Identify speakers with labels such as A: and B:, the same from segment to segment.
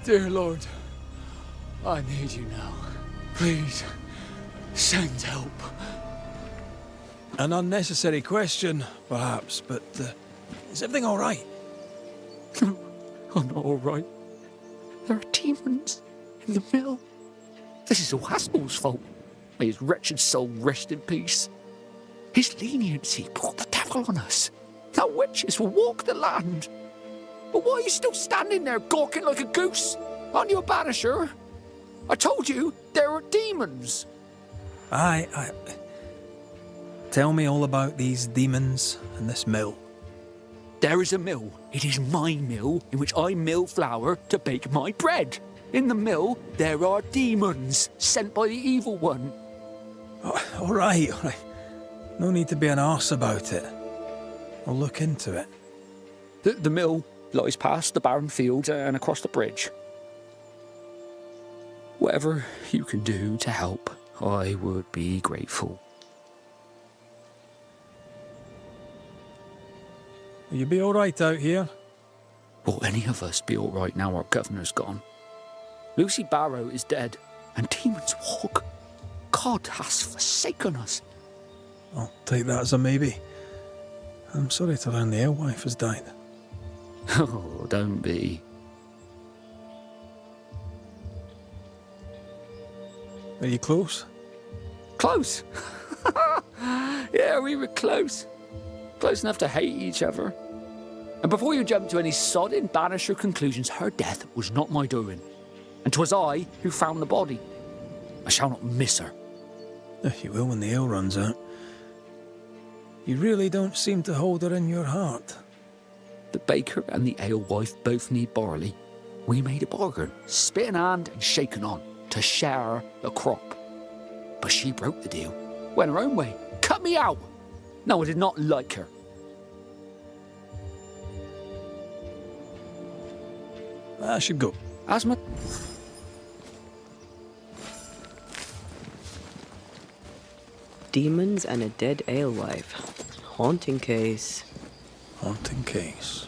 A: Dear Lord, I need you now. Please, send help.
B: An unnecessary question, perhaps, but is everything all right?
A: No, I'm not all right. There are demons in the mill. This is all Haskell's fault. May his wretched soul rest in peace. His leniency brought the devil on us. Now witches will walk the land. But why are you still standing there gawking like a goose? Aren't you a banisher? I told you there are demons.
B: Aye. Tell me all about these demons and this mill.
A: There is a mill. It is my mill in which I mill flour to bake my bread. In the mill, there are demons sent by the evil one.
B: Oh, all right. No need to be an arse about it. I'll look into it.
A: The mill lies past the barren field and across the bridge. Whatever you can do to help, I would be grateful.
B: Will you be all right out here?
A: Will any of us be all right now our governor's gone? Lucy Barrow is dead, and demons walk. God has forsaken us.
B: I'll take that as a maybe. I'm sorry to learn the alewife has died.
A: Oh, don't be.
B: Are you close?
A: Close? Yeah, we were close. Close enough to hate each other. And before you jump to any sodding Banisher conclusions, her death was not my doing. And 'twas I who found the body. I shall not miss her.
B: You will when the ale runs out. You really don't seem to hold her in your heart.
A: The baker and the alewife both need barley. We made a bargain, spit in hand and shaken on, to share the crop. But she broke the deal, went her own way, cut me out. No, I did not like her.
B: I should go.
A: Asma?
C: Demons and a dead alewife. Haunting case.
B: Haunting case.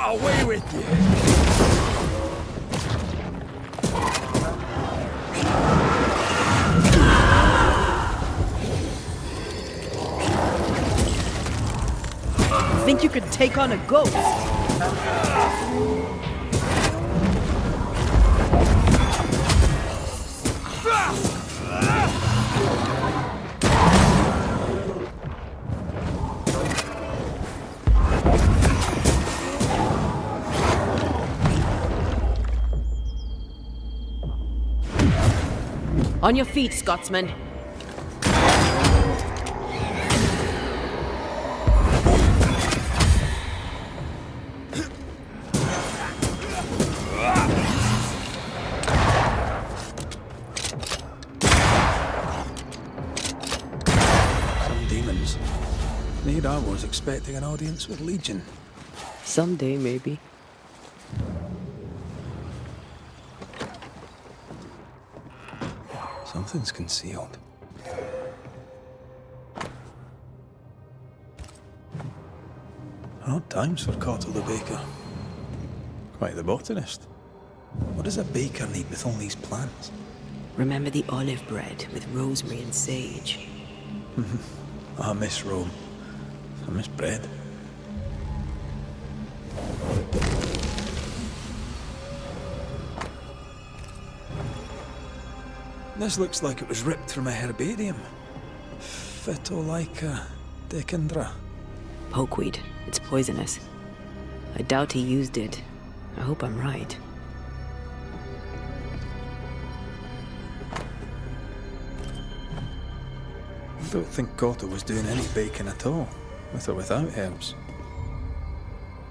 A: Away with you!
C: Think you could take on a ghost? On your feet, Scotsman.
B: Need I was expecting an audience with Legion.
C: Someday, maybe.
B: Something's concealed. Odd times for Cottle the baker. Quite the botanist. What does a baker need with all these plants?
C: Remember the olive bread with rosemary and sage?
B: I miss Rome. I miss bread. This looks like it was ripped from a herbarium. Phytolaica decandra.
C: Pokeweed. It's poisonous. I doubt he used it. I hope I'm right.
B: I don't think Cotto was doing any baking at all, with or without herbs.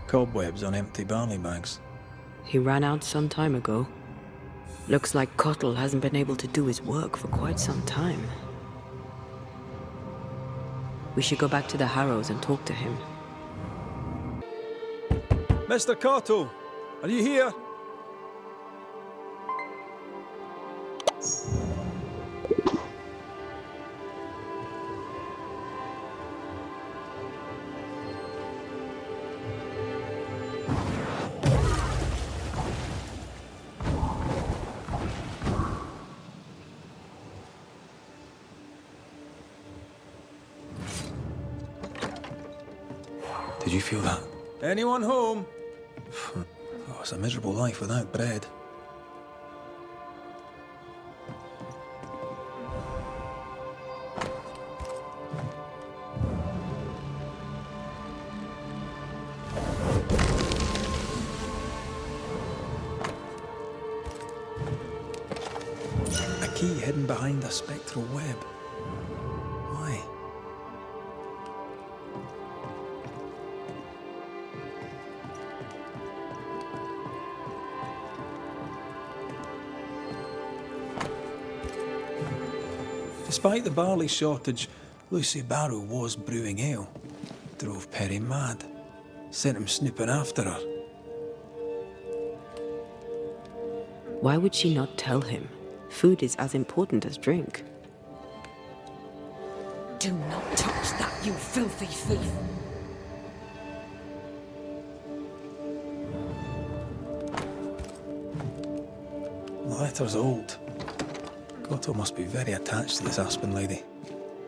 B: Cobwebs on empty barley bags.
C: He ran out some time ago. Looks like Cottle hasn't been able to do his work for quite some time. We should go back to the Harrows and talk to him.
B: Mr. Cotto, are you here? Did you feel that? Anyone home? Oh, it's a miserable life without bread. A key hidden behind a spectral web. Why? Despite the barley shortage, Lucy Barrow was brewing ale. Drove Perry mad. Sent him snooping after her.
C: Why would she not tell him? Food is as important as drink.
D: Do not touch that, you filthy thief!
B: The letter's old. Goto must be very attached to this Aspen lady.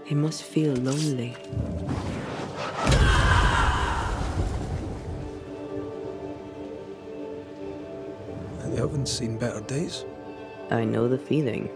C: He must feel lonely.
B: The oven's seen better days.
C: I know the feeling.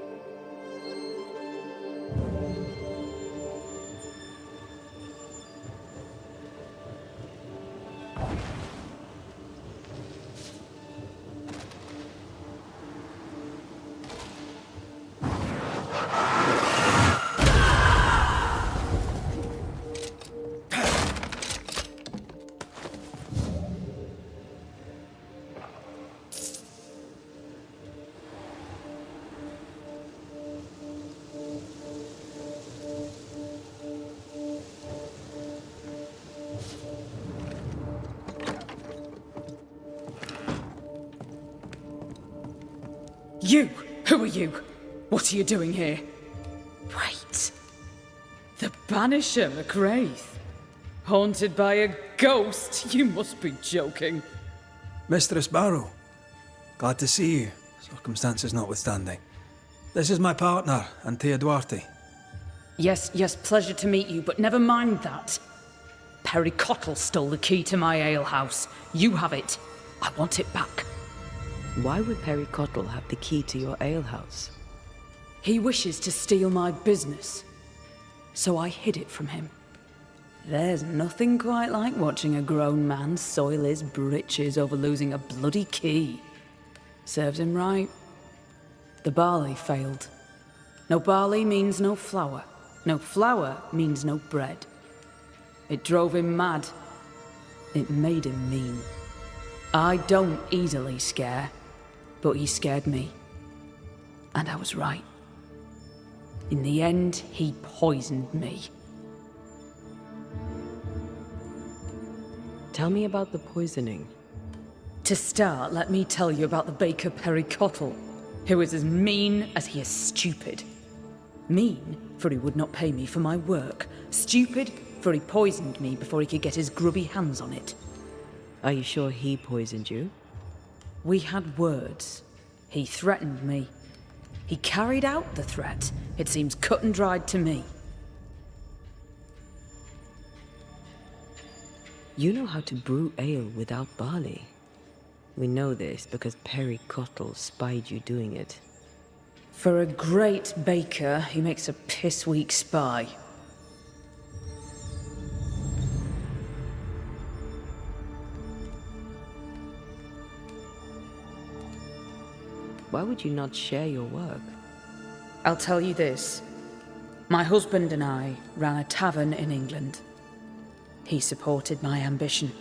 D: You! Who are you? What are you doing here? Wait. The Banisher McWraith? Haunted by a ghost? You must be joking.
B: Mistress Barrow, glad to see you, circumstances notwithstanding. This is my partner, Antea Duarte.
D: Yes, pleasure to meet you, but never mind that. Perry Cottle stole the key to my alehouse. You have it. I want it back.
C: Why would Perry Cottle have the key to your alehouse?
D: He wishes to steal my business, so I hid it from him. There's nothing quite like watching a grown man soil his britches over losing a bloody key. Serves him right. The barley failed. No barley means no flour. No flour means no bread. It drove him mad. It made him mean. I don't easily scare, but he scared me. And I was right. In the end, he poisoned me.
C: Tell me about the poisoning.
D: To start, let me tell you about the baker Perry Cottle, who is as mean as he is stupid. Mean, for he would not pay me for my work. Stupid, for he poisoned me before he could get his grubby hands on it.
C: Are you sure he poisoned you?
D: We had words. He threatened me. He carried out the threat. It seems cut and dried to me.
C: You know how to brew ale without barley. We know this because Perry Cottle spied you doing it.
D: For a great baker, he makes a piss-weak spy.
C: Why would you not share your work?
D: I'll tell you this. My husband and I ran a tavern in England. He supported my ambition.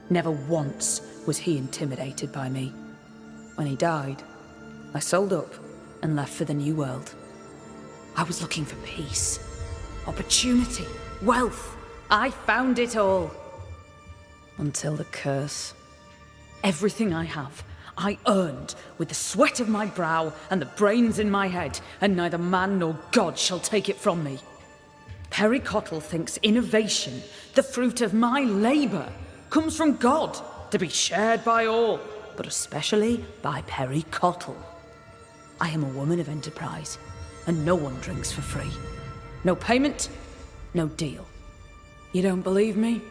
D: Never once was he intimidated by me. When he died, I sold up and left for the New World. I was looking for peace, opportunity, wealth. I found it all. Until the curse. Everything I have, I earned with the sweat of my brow and the brains in my head, and neither man nor God shall take it from me. Perry Cottle thinks innovation, the fruit of my labour, comes from God, to be shared by all, but especially by Perry Cottle. I am a woman of enterprise, and no one drinks for free. No payment, no deal. You don't believe me?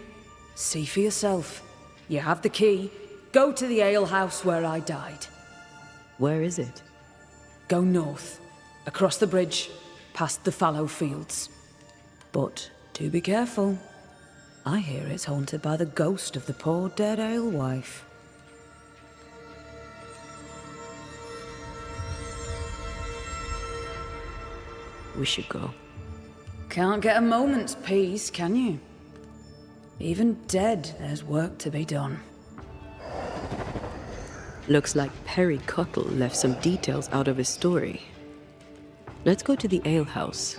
D: See for yourself. You have the key. Go to the alehouse where I died.
C: Where is it?
D: Go north, across the bridge, past the fallow fields. But do be careful. I hear it's haunted by the ghost of the poor dead alewife.
C: We should go.
D: Can't get a moment's peace, can you? Even dead, there's work to be done.
C: Looks like Perry Cottle left some details out of his story. Let's go to the alehouse.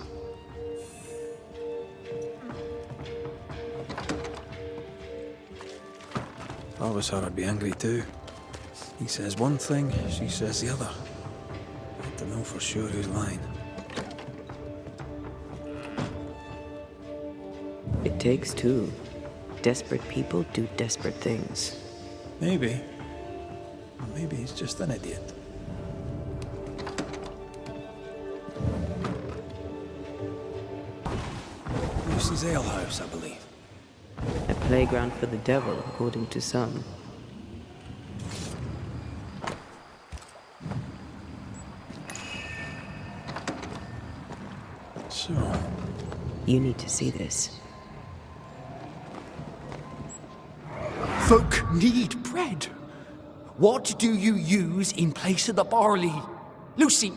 B: I always thought I'd be angry too. He says one thing, she says the other. I don't know for sure who's lying.
C: It takes two. Desperate people do desperate things.
B: Maybe. Or maybe he's just an idiot. Lucy's alehouse, I believe.
C: A playground for the devil, according to some.
B: So,
C: You need to see this.
A: Folk need bread. What do you use in place of the barley? Lucy,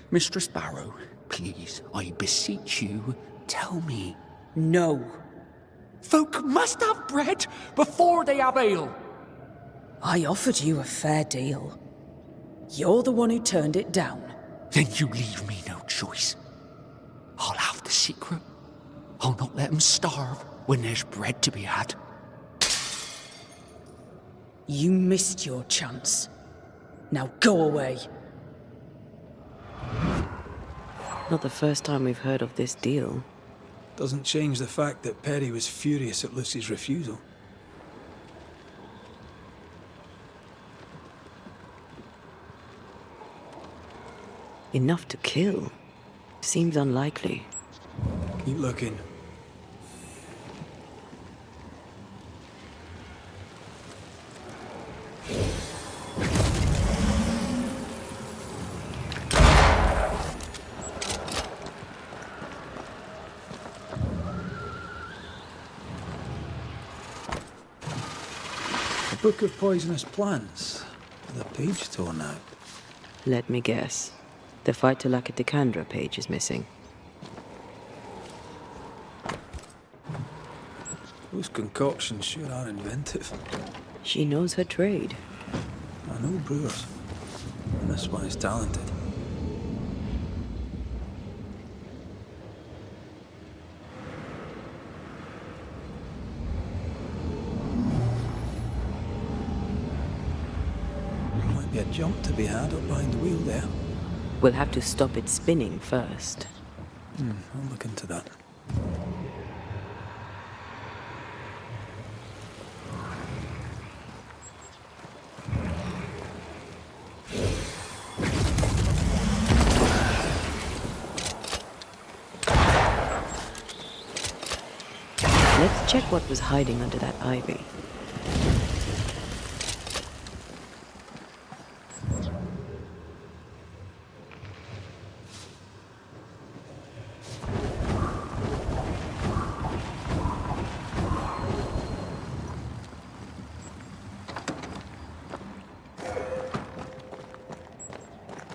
A: Mistress Barrow, please, I beseech you, tell me.
D: No.
A: Folk must have bread before they have ale.
D: I offered you a fair deal. You're the one who turned it down.
A: Then you leave me no choice. I'll have the secret. I'll not let them starve when there's bread to be had.
D: You missed your chance. Now go away.
C: Not the first time we've heard of this deal.
B: doesn't change the fact that Perry was furious at Lucy's refusal.
C: Enough to kill? Seems unlikely.
B: Keep looking. A book of poisonous plants, with a page torn out.
C: Let me guess. The Phytolacticandra page is missing.
B: Those concoctions sure are inventive.
C: She knows her trade.
B: I know brewers, and this one is talented. Might be a jump to be had up behind the wheel there.
C: We'll have to stop it spinning first.
B: I'll look into that.
C: Let's check what was hiding under that ivy.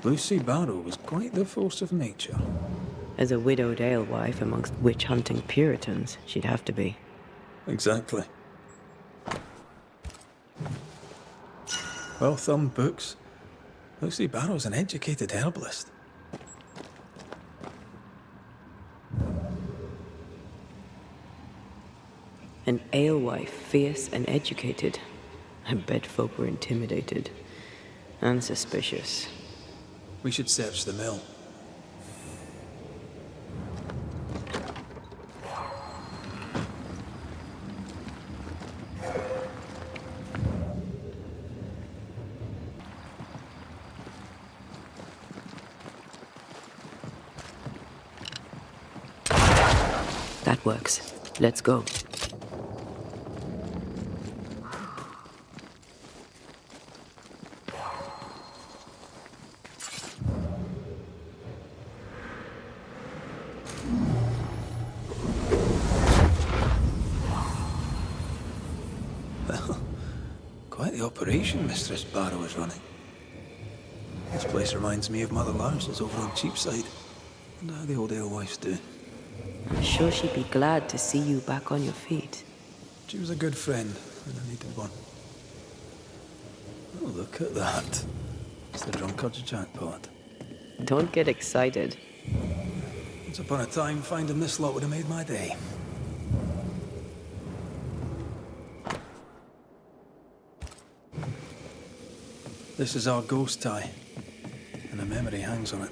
B: Lucy Barrow was quite the force of nature.
C: As a widowed alewife amongst witch-hunting Puritans, she'd have to be.
B: Exactly. Well-thumbed books. Lucy Barrow's an educated herbalist.
C: An alewife, fierce and educated. I bet folk were intimidated. And suspicious.
B: We should search the mill.
C: That works. Let's go.
B: Quite the operation Mistress Barrow is running. This place reminds me of Mother Lars's over on Cheapside, and how the old alewives do.
C: I'm sure she'd be glad to see you back on your feet.
B: She was a good friend when I needed one. Oh, look at that. It's the drunkard's jackpot.
C: Don't get excited.
B: Once upon a time, finding this lot would have made my day. This is our ghost tie, and a memory hangs on it.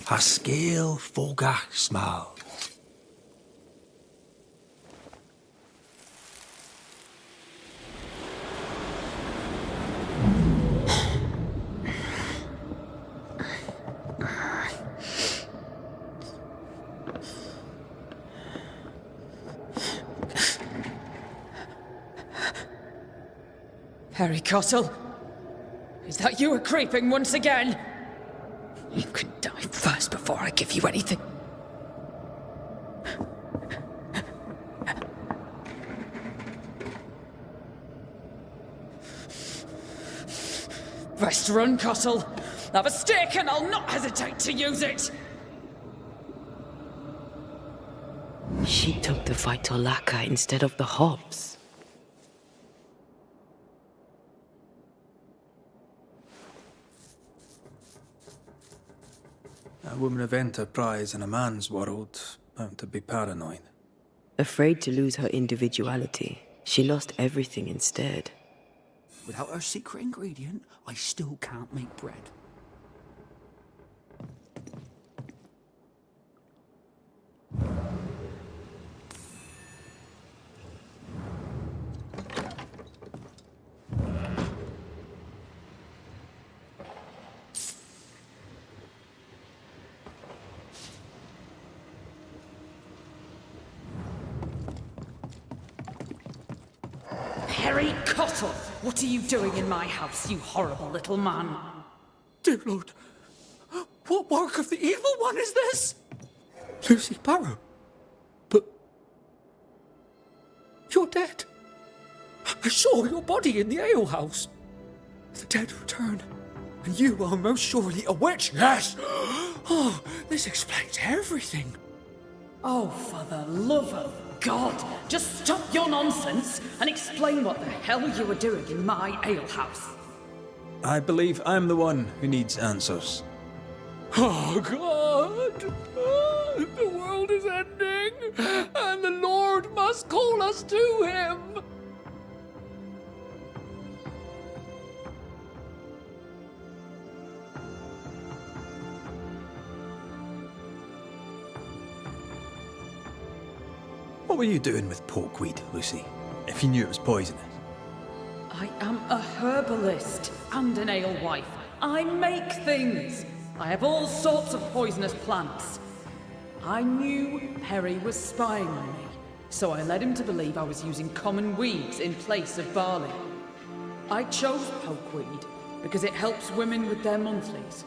B: A scale fogach small.
D: Harry Cottle? Is that you creeping once again? You can die first before I give you anything. Best run, Cottle. Have a stick and I'll not hesitate to use it.
C: She took the fight to Laka instead of the Hobbs.
B: A woman of enterprise in a man's world, bound to be paranoid.
C: Afraid to lose her individuality, she lost everything instead.
A: Without her secret ingredient, I still can't make bread.
D: Harry Cottle, what are you doing in my house, you horrible little man?
A: Dear Lord, what work of the evil one is this? Lucy Barrow? But you're dead. I saw your body in the alehouse. The dead return, and you are most surely a witch. Yes! Oh, this explains everything.
D: Oh, for the love of God, just stop your nonsense and explain what the hell you were doing in my alehouse.
B: I believe I'm the one who needs answers.
A: Oh, God! The world is ending, and the Lord must call us to him!
B: What were you doing with porkweed, Lucy? If you knew it was poisonous.
D: I am a herbalist and an alewife. I make things. I have all sorts of poisonous plants. I knew Perry was spying on me, so I led him to believe I was using common weeds in place of barley. I chose pokeweed because it helps women with their monthlies.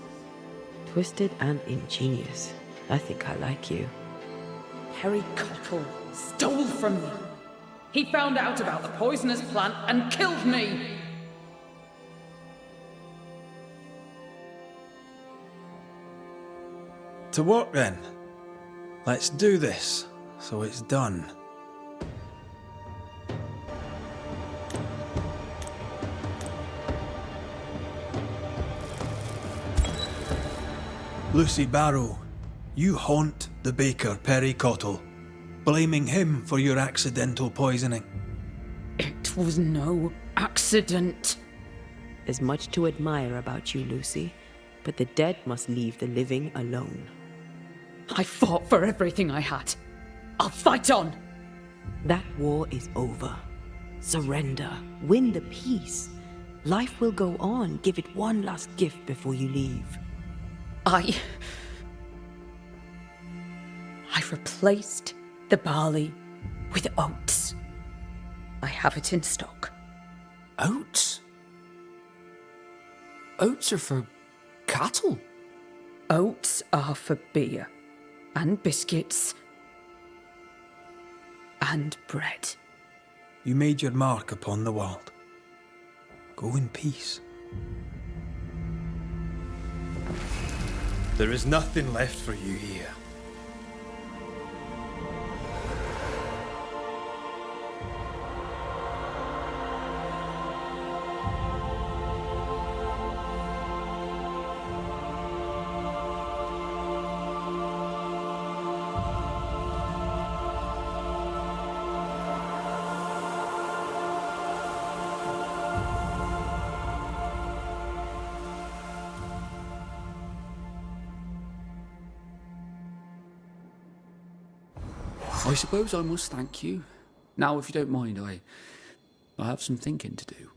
C: Twisted and ingenious. I think I like you.
D: Perry Cottle stole from me. He found out about the poisonous plant and killed me.
B: To work then. Let's do this, so it's done. Lucy Barrow, you haunt the baker Perry Cottle, blaming him for your accidental poisoning.
D: It was no accident.
C: There's much to admire about you, Lucy, but the dead must leave the living alone.
D: I fought for everything I had. I'll fight on.
C: That war is over. Surrender. Win the peace. Life will go on. Give it one last gift before you leave.
D: I replaced the barley with oats. I have it in stock.
A: Oats? Oats are for cattle.
D: Oats are for beer, and biscuits, and bread.
B: You made your mark upon the world. Go in peace.
E: There is nothing left for you here.
A: I suppose I must thank you. Now, if you don't mind, I have some thinking to do.